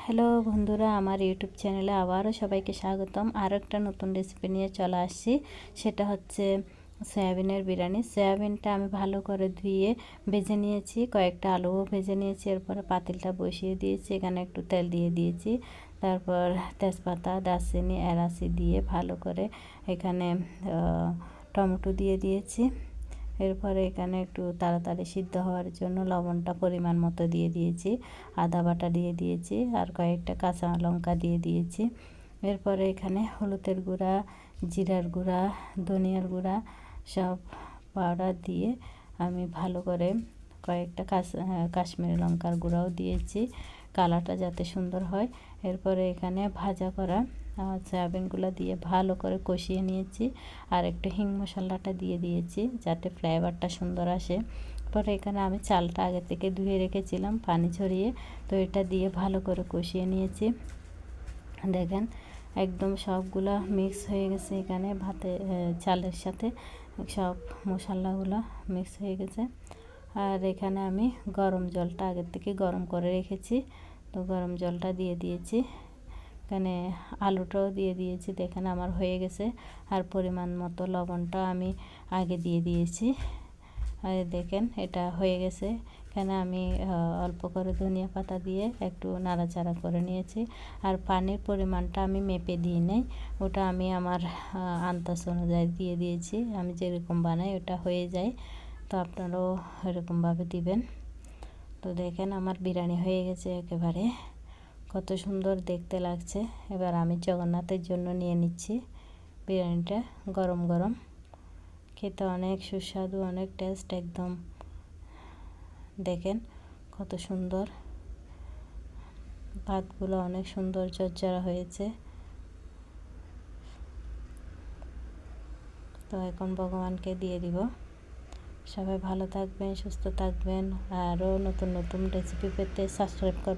Hello বন্ধুরা, আমার YouTube চ্যানেলে আবারও সবাইকে স্বাগতম। আরও একটা নতুন রেসিপি নিয়ে চলে আসছি। সেটা হচ্ছে সয়াবিনের বিরিয়ানি। সয়াবিনটা আমি ভালো করে ধুয়ে ভেজে নিয়েছি, কয়েকটা আলুও ভেজে নিয়েছি। এরপরে পাতিলটা বসিয়ে দিয়েছি, এখানে একটু তেল দিয়ে দিয়েছি। তারপর তেজপাতা, দারচিনি, এলাচি দিয়ে ভালো করে এখানে টমেটো দিয়ে দিয়েছি। এরপরে এখানে একটু তাড়াতাড়ি সিদ্ধ হওয়ার জন্য লবণটা পরিমাণ মতো দিয়ে দিয়েছি, আদা বাটা দিয়ে দিয়েছি, আর কয়েকটা কাঁচা লঙ্কা দিয়ে দিয়েছি। এরপরে এখানে হলুদের গুঁড়া, জিরার গুঁড়া, ধনিয়ার গুঁড়া সব পাউডার দিয়ে আমি ভালো করে কয়েকটা কাশ্মীরি লঙ্কার গুঁড়াও দিয়েছি, কালারটা যাতে সুন্দর হয়। এরপরে এখানে ভাজা করা সয়াবিনগুলো দিয়ে ভালো করে কষিয়ে নিয়েছি, আর একটু হিং মশলাটা দিয়ে দিয়েছি যাতে ফ্লেভারটা সুন্দর আসে। পরে এখানে আমি চালটা আগে থেকে ধুয়ে রেখেছিলাম পানি ঝরিয়ে, তো এটা দিয়ে ভালো করে কষিয়ে নিয়েছি। দেখেন একদম সবগুলো মিক্স হয়ে গেছে, এখানে ভাতে চালের সাথে সব মশলাগুলো মিক্স হয়ে গেছে। আর এখানে আমি গরম জলটা আগের থেকে গরম করে রেখেছি, তো গরম জলটা দিয়ে দিয়েছি। এখানে আলুটাও দিয়ে দিয়েছি, দেখেন আমার হয়ে গেছে। আর পরিমাণ মতো লবণটা আমি আগে দিয়ে দিয়েছি। আর দেখেন এটা হয়ে গেছে। এখানে আমি অল্প করে ধনিয়া পাতা দিয়ে একটু নাড়াচাড়া করে নিয়েছি। আর পানির পরিমাণটা আমি মেপে দিই নাই, ওটা আমি আমার আন্দাজ অনুযায়ী দিয়ে দিয়েছি। আমি যেরকম বানাই ওটা হয়ে যায়, তো আপনারাও এরকমভাবে দিবেন। তো দেখেন আমার বিরিয়ানি হয়ে গেছে একেবারে, কত সুন্দর দেখতে লাগছে। এবার আমি জগন্নাথের জন্য নিয়ে নিচ্ছি বিরিয়ানিটা। গরম গরম খেতে অনেক সুস্বাদু, অনেক টেস্ট একদম। দেখেন কত সুন্দর, ভাতগুলো অনেক সুন্দর ঝরঝরা হয়েছে। তো এখন ভগবানকে দিয়ে দিব। সবাই ভালো থাকবেন, সুস্থ থাকবেন। আরও নতুন নতুন রেসিপি পেতে সাবস্ক্রাইব করবেন।